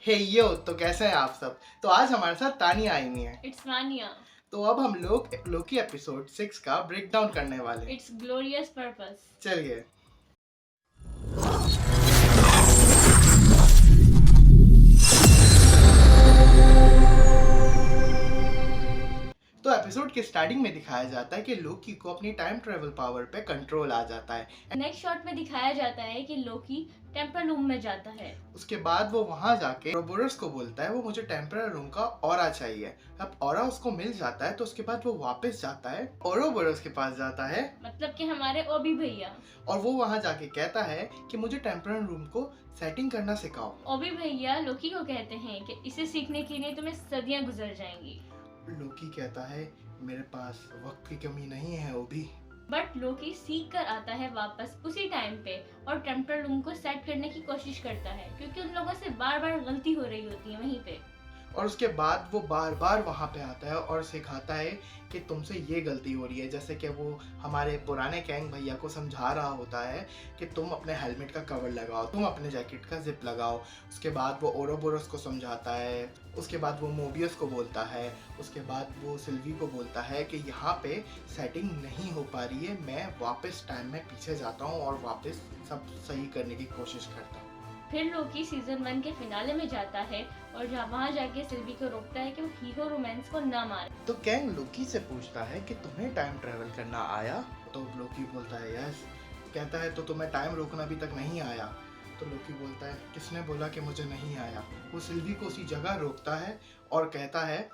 हे यो, तो कैसे हैं आप सब। तो आज हमारे साथ तानिया आई हुई है। इट्स मानिया। तो अब हम लोग लोकी एपिसोड 6 का ब्रेक डाउन करने वाले हैं। It's glorious purpose. चलिए। तो एपिसोड के स्टार्टिंग में दिखाया जाता है कि लोकी को अपनी टाइम ट्रेवल पावर पे कंट्रोल आ जाता है। नेक्स्ट शॉट में दिखाया जाता है कि लोकी टेम्पल रूम में जाता है। उसके बाद वो वहां जाके ओरोबोरस को बोलता है वो मुझे टेम्पररी रूम का ऑरा चाहिए। अब ऑरा उसको मिल जाता है तो उसके बाद वो वापस जाता है, ओरोबोरस के पास जाता है, मतलब कि हमारे ओबी भैया। और वो वहां जाके कहता है कि मुझे टेम्पररी रूम को सेटिंग करना सिखाओ। ओबी भैया लोकी को कहते हैं कि इसे सीखने के लिए तुम्हें सदियां गुजर जाएंगी। लोकी कहता है मेरे पास वक्त की कमी नहीं है ओबी। बट लोकी सीख कर आता है वापस उसी टाइम पे और टेम्पल रूम को सेट करने की कोशिश करता है, क्योंकि उन लोगों से बार बार गलती हो रही होती है वहीं पे। और उसके बाद वो बार बार वहाँ पे आता है और सिखाता है कि तुमसे ये गलती हो रही है। जैसे कि वो हमारे पुराने कैंग भैया को समझा रहा होता है कि तुम अपने हेलमेट का कवर लगाओ, तुम अपने जैकेट का जिप लगाओ। उसके बाद वो ओरोबोरस को समझाता है, उसके बाद वो मोबियस को बोलता है, उसके बाद वो सिल्वी को बोलता है कि यहाँ पे सेटिंग नहीं हो पा रही है, मैं वापस टाइम में पीछे जाता हूँ और वापस सब सही करने की कोशिश करता हूँ। फिर लोकी सीजन 1 के फिनाले में जाता है और वहाँ जाके सिल्वी को रोकता है कि वो हीरो रोमांस को ना मारे। तो कैंग लोकी से पूछता है कि तुम्हें टाइम ट्रेवल करना आया। तो लोकी बोलता है यस। कहता है तो तुम्हें टाइम रोकना अभी तक नहीं आया। तो लोकी बोलता है किसने बोला कि मुझे नहीं आया। वो सिल्वी को उसी जगह रोकता है और कहता है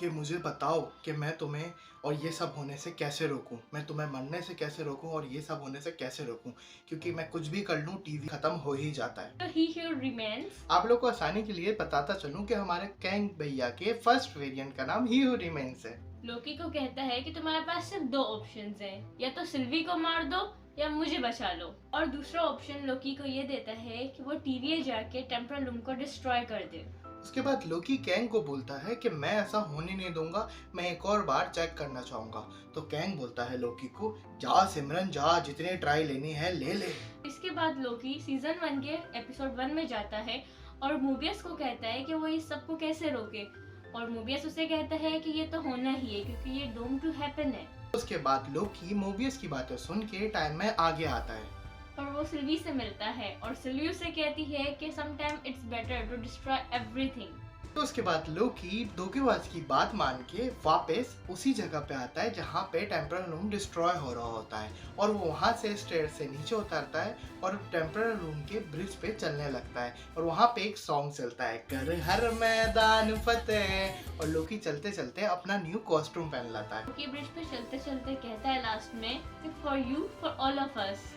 कि मुझे बताओ कि मैं तुम्हें और ये सब होने से कैसे रोकूं, मैं तुम्हें मरने से कैसे रोकूं और ये सब होने से कैसे रोकूं, क्योंकि मैं कुछ भी कर लूं टीवी खत्म हो ही जाता है। तो हीरो रिमेन्स। आप लोग को आसानी के लिए बताता चलूं कि हमारे कैंग भैया के फर्स्ट वेरिएंट का नाम ही रिमेन्स है। लोकी को कहता है कि तुम्हारे पास सिर्फ दो ऑप्शंस हैं, या तो सिल्वी को मार दो या मुझे बचा लो। और दूसरा ऑप्शन लोकी को ये देता है कि वो टीवी जाके टेम्परल रूम को डिस्ट्रॉय कर दे। उसके बाद लोकी कैंग को बोलता है कि मैं ऐसा होने नहीं दूंगा, मैं एक और बार चेक करना चाहूंगा। तो कैंग बोलता है लोकी को जा सिमरन जा, जितने ट्राई लेनी है ले ले। इसके बाद लोकी सीजन 1 के एपिसोड 1 में जाता है और मोबियस को कहता है कि वो इस सब को कैसे रोके, और मोबियस उसे कहता है कि ये तो होना ही है क्योंकि ये डूम टू हैपन है। उसके बाद लोकी मोबियस की बातें सुन के टाइम में आगे आता है और वो सिल्वी से मिलता है और सिल्वी उसे कहती है कि sometime it's better to destroy everything. तो उसके बाद लोकी धोखेबाज की बात मान के वापस उसी जगह पे आता है जहाँ पे टेम्परल रूम डिस्ट्रॉय हो रहा होता है, और वो वहाँ से स्टेयर से नीचे उतरता है और टेम्परल रूम के ब्रिज पे चलने लगता है, और वहाँ पे एक सॉन्ग चलता है कर हर मैदान फतेह, और लोकी चलते चलते अपना न्यू कॉस्ट्यूम पहन लाता है। लोकी ब्रिज पे चलते चलते कहता है लास्ट में for you for all of us,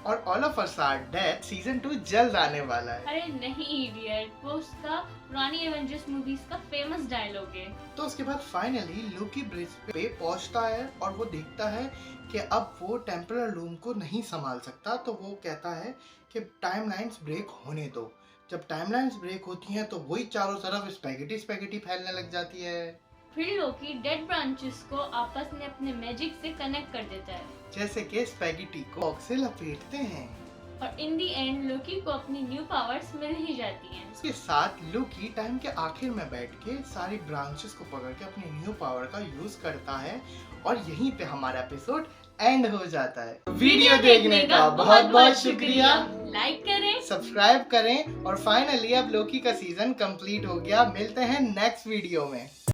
और all of us are dead season 2 जल्द आने वाला है। अरे नहीं इडियट, वो उसका पुरानी एवेंजर्स मूवीज का फेमस डायलॉग है। तो उसके बाद फाइनली लोकी ब्रिज पे पहुंचता है और वो देखता है कि अब वो टेम्परल रूम को नहीं संभाल सकता। तो वो कहता है कि टाइमलाइंस ब्रेक होने दो। जब टाइमलाइंस ब्रेक होती हैं तो वही चारों तरफ स्पैगेटी स्पैगेटी फैलने लग जाती है। फिर लोकी डेड ब्रांचेस को आपस में अपने मैजिक से कनेक्ट कर देता है, जैसे कि स्पैगेटी को आग से लपेटते हैं, और इन दी एंड लोकी को अपनी न्यू पावर्स मिल ही जाती हैं। उसके साथ लोकी टाइम के आखिर में बैठ के सारी ब्रांचेस को पकड़ के अपनी न्यू पावर का यूज करता है, और यहीं पे हमारा एपिसोड एंड हो जाता है। वीडियो देखने का बहुत बहुत शुक्रिया। लाइक करें, सब्सक्राइब करें, और फाइनली अब लोकी का सीजन कंप्लीट हो गया। मिलते हैं नेक्स्ट वीडियो में।